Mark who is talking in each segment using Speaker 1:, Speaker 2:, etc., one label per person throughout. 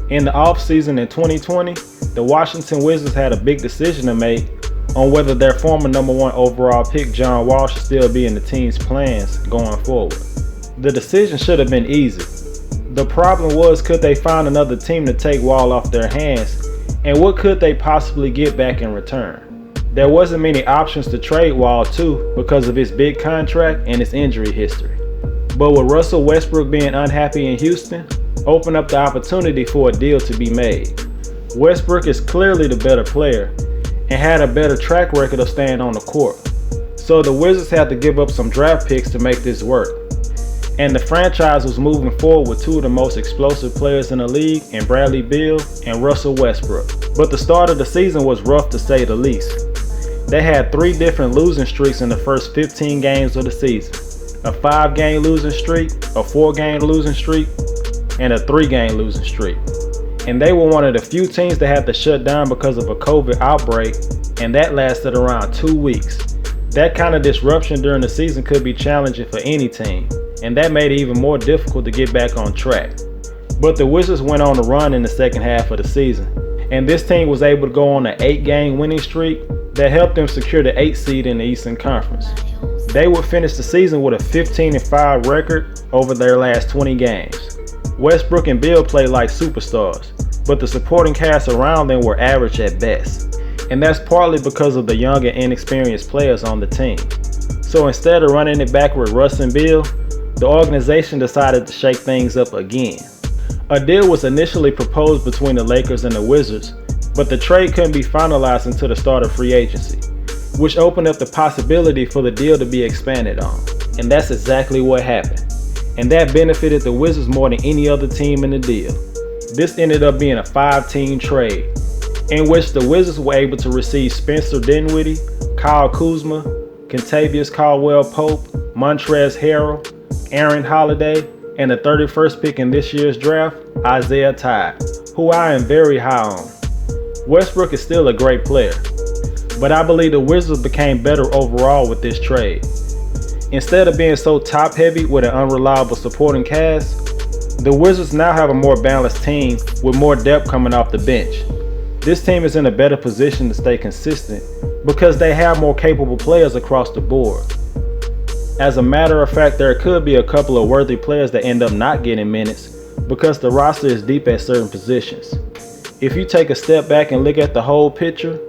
Speaker 1: In the offseason in 2020, the Washington Wizards had a big decision to make on whether their former #1 overall pick John Wall should still be in the team's plans going forward. The decision should have been easy. The problem was, could they find another team to take Wall off their hands, and what could they possibly get back in return? There wasn't many options to trade Wall to because of his big contract and his injury history. But with Russell Westbrook being unhappy in Houston, opened up the opportunity for a deal to be made. Westbrook is clearly the better player and had a better track record of staying on the court. So the Wizards had to give up some draft picks to make this work. And the franchise was moving forward with two of the most explosive players in the league in Bradley Beal and Russell Westbrook. But the start of the season was rough to say the least. They had 3 different losing streaks in the first 15 games of the season. A 5-game losing streak, a 4-game losing streak, and a 3-game losing streak. And they were one of the few teams that had to shut down because of a COVID outbreak, and that lasted around 2 weeks. That kind of disruption during the season could be challenging for any team, and that made it even more difficult to get back on track. But the Wizards went on a run in the second half of the season, and this team was able to go on an 8-game winning streak that helped them secure the 8th seed in the Eastern Conference. They would finish the season with a 15-5 record over their last 20 games. Westbrook and Beal played like superstars, but the supporting cast around them were average at best. And that's partly because of the young and inexperienced players on the team. So instead of running it back with Russ and Beal, the organization decided to shake things up again. A deal was initially proposed between the Lakers and the Wizards, but the trade couldn't be finalized until the start of free agency, which opened up the possibility for the deal to be expanded on. And that's exactly what happened. And that benefited the Wizards more than any other team in the deal. This ended up being a 5-team trade, in which the Wizards were able to receive Spencer Dinwiddie, Kyle Kuzma, Kentavious Caldwell-Pope, Montrezl Harrell, Aaron Holiday, and the 31st pick in this year's draft, Isaiah Tye, who I am very high on. Westbrook is still a great player, but I believe the Wizards became better overall with this trade. Instead of being so top-heavy with an unreliable supporting cast, the Wizards now have a more balanced team with more depth coming off the bench. This team is in a better position to stay consistent because they have more capable players across the board. As a matter of fact, there could be a couple of worthy players that end up not getting minutes because the roster is deep at certain positions. If you take a step back and look at the whole picture,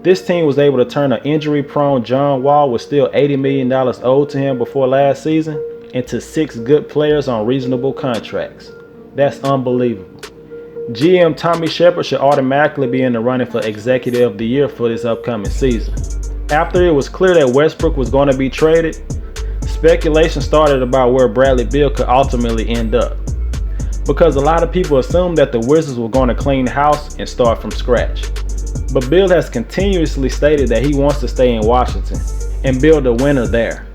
Speaker 1: this team was able to turn an injury-prone John Wall with still $80 million owed to him before last season into 6 good players on reasonable contracts. That's unbelievable. GM Tommy Shepard should automatically be in the running for Executive of the Year for this upcoming season. After it was clear that Westbrook was going to be traded, speculation started about where Bradley Beal could ultimately end up, because a lot of people assumed that the Wizards were going to clean house and start from scratch. But Beal has continuously stated that he wants to stay in Washington and build a winner there.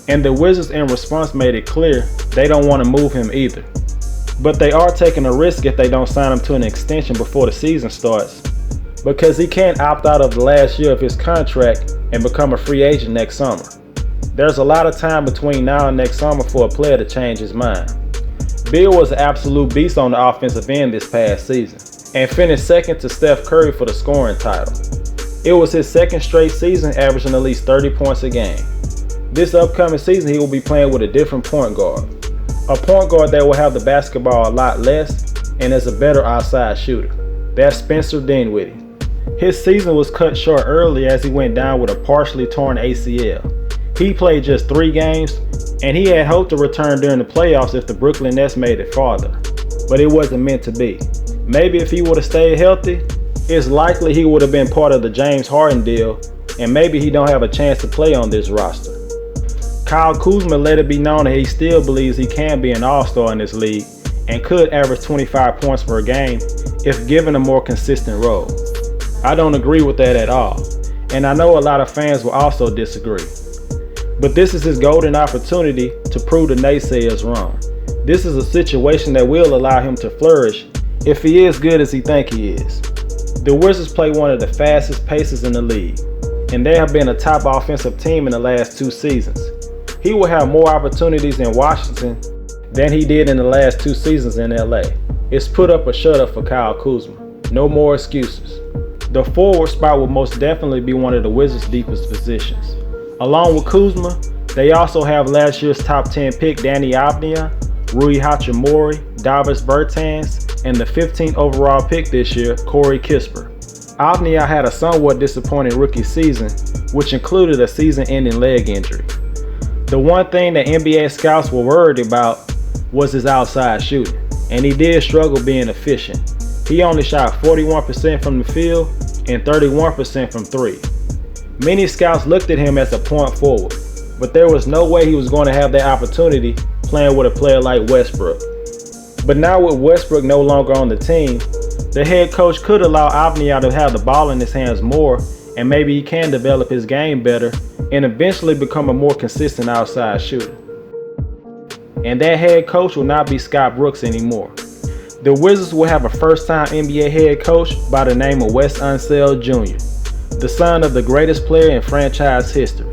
Speaker 1: And the Wizards in response made it clear they don't want to move him either. But they are taking a risk if they don't sign him to an extension before the season starts, because he can't opt out of the last year of his contract and become a free agent next summer. There's a lot of time between now and next summer for a player to change his mind. Beal was an absolute beast on the offensive end this past season and finished second to Steph Curry for the scoring title. It was his second straight season averaging at least 30 points a game. This upcoming season he will be playing with a different point guard. A point guard that will have the basketball a lot less and is a better outside shooter. That's Spencer Dinwiddie. His season was cut short early as he went down with a partially torn ACL. He played just 3 games, and he had hoped to return during the playoffs if the Brooklyn Nets made it farther, but it wasn't meant to be. Maybe if he would have stayed healthy, it's likely he would have been part of the James Harden deal, and maybe he don't have a chance to play on this roster. Kyle Kuzma let it be known that he still believes he can be an all-star in this league and could average 25 points per game if given a more consistent role. I don't agree with that at all, and I know a lot of fans will also disagree. But this is his golden opportunity to prove the naysayers wrong. This is a situation that will allow him to flourish if he is good as he thinks he is. The Wizards play one of the fastest paces in the league, and they have been a top offensive team in the last 2 seasons. He will have more opportunities in Washington than he did in the last 2 seasons in LA. It's put up or shut up for Kyle Kuzma. No more excuses. The forward spot will most definitely be one of the Wizards' deepest positions. Along with Kuzma, they also have last year's top 10 pick Danny Avdija, Rui Hachimore, Davis Bertans, and the 15th overall pick this year, Corey Kispert. Avdija had a somewhat disappointing rookie season, which included a season-ending leg injury. The one thing that NBA scouts were worried about was his outside shooting, and he did struggle being efficient. He only shot 41% from the field and 31% from 3. Many scouts looked at him as a point forward, but there was no way he was going to have that opportunity playing with a player like Westbrook. But now with Westbrook no longer on the team, the head coach could allow Avdija to have the ball in his hands more, and maybe he can develop his game better and eventually become a more consistent outside shooter. And that head coach will not be Scott Brooks anymore. The Wizards will have a first-time NBA head coach by the name of Wes Unseld Jr., the son of the greatest player in franchise history.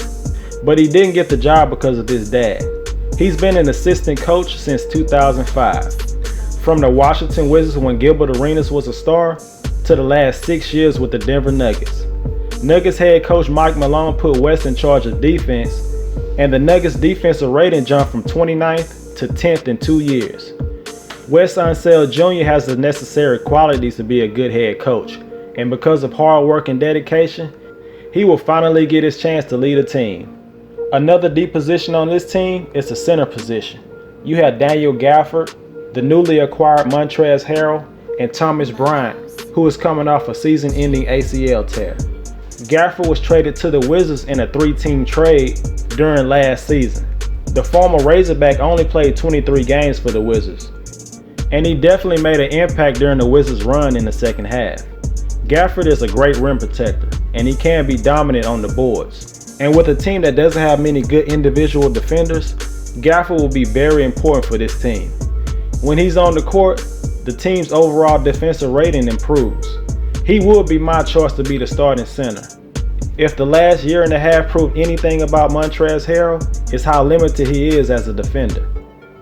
Speaker 1: But he didn't get the job because of his dad. He's been an assistant coach since 2005. From the Washington Wizards when Gilbert Arenas was a star, to the last 6 years with the Denver Nuggets. Nuggets head coach Mike Malone put Wes in charge of defense, and the Nuggets defensive rating jumped from 29th to 10th in 2 years. Wes Unseld Jr. has the necessary qualities to be a good head coach, and because of hard work and dedication, he will finally get his chance to lead a team. Another deep position on this team is the center position. You have Daniel Gafford, the newly acquired Montrezl Harrell, and Thomas Bryant, who is coming off a season-ending ACL tear. Gafford was traded to the Wizards in a 3-team trade during last season. The former Razorback only played 23 games for the Wizards, and he definitely made an impact during the Wizards' run in the second half. Gafford is a great rim protector, and he can be dominant on the boards. And with a team that doesn't have many good individual defenders, Gafford will be very important for this team. When he's on the court, the team's overall defensive rating improves. He would be my choice to be the starting center. If the last year and a half proved anything about Montrezl Harrell, it's how limited he is as a defender.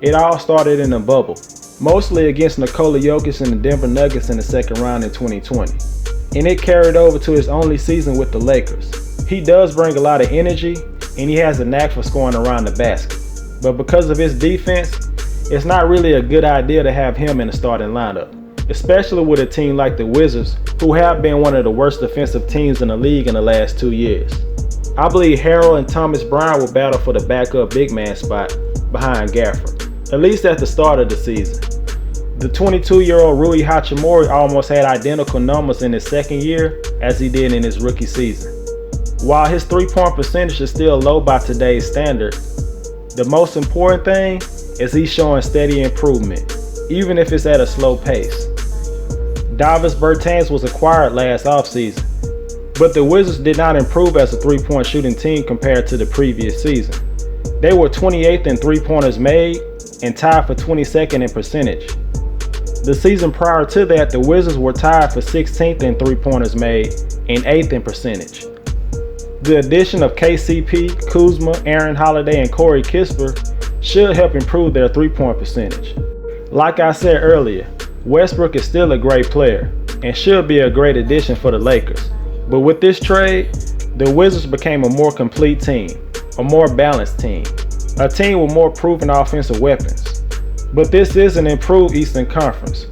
Speaker 1: It all started in a bubble, mostly against Nikola Jokic and the Denver Nuggets in the second round in 2020. And it carried over to his only season with the Lakers. He does bring a lot of energy, and he has a knack for scoring around the basket. But because of his defense, it's not really a good idea to have him in the starting lineup, especially with a team like the Wizards, who have been one of the worst defensive teams in the league in the last 2 years. I believe Harrell and Thomas Bryant will battle for the backup big man spot behind Gafford, at least at the start of the season. The 22-year-old Rui Hachimore almost had identical numbers in his second year as he did in his rookie season. While his three-point percentage is still low by today's standard, the most important thing is he's showing steady improvement, even if it's at a slow pace. Davis Bertans was acquired last offseason, but the Wizards did not improve as a three-point shooting team compared to the previous season. They were 28th in three-pointers made and tied for 22nd in percentage. The season prior to that, the Wizards were tied for 16th in three-pointers made and 8th in percentage. The addition of KCP, Kuzma, Aaron Holiday, and Corey Kispert should help improve their three-point percentage. Like I said earlier, Westbrook is still a great player and should be a great addition for the Lakers. But with this trade, the Wizards became a more complete team, a more balanced team, a team with more proven offensive weapons. But this is an improved Eastern Conference.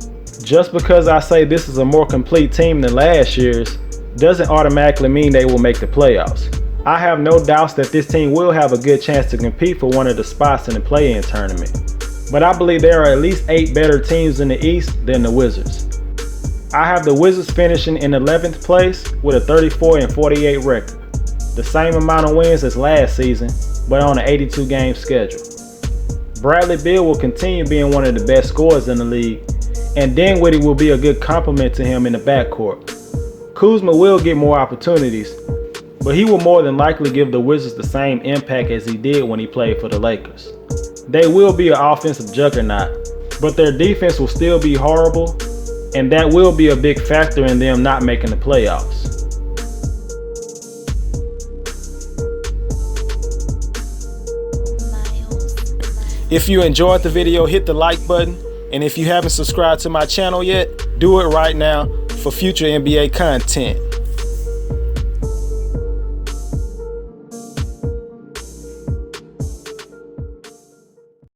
Speaker 1: Just because I say this is a more complete team than last year's doesn't automatically mean they will make the playoffs. I have no doubts that this team will have a good chance to compete for one of the spots in the play-in tournament. But I believe there are at least 8 better teams in the East than the Wizards. I have the Wizards finishing in 11th place with a 34-48 record, the same amount of wins as last season, but on an 82-game schedule. Bradley Beal will continue being one of the best scorers in the league, and Dinwiddie will be a good complement to him in the backcourt. Kuzma will get more opportunities, but he will more than likely give the Wizards the same impact as he did when he played for the Lakers. They will be an offensive juggernaut, but their defense will still be horrible, and that will be a big factor in them not making the playoffs. If you enjoyed the video, hit the like button, and if you haven't subscribed to my channel yet, do it right now for future NBA content.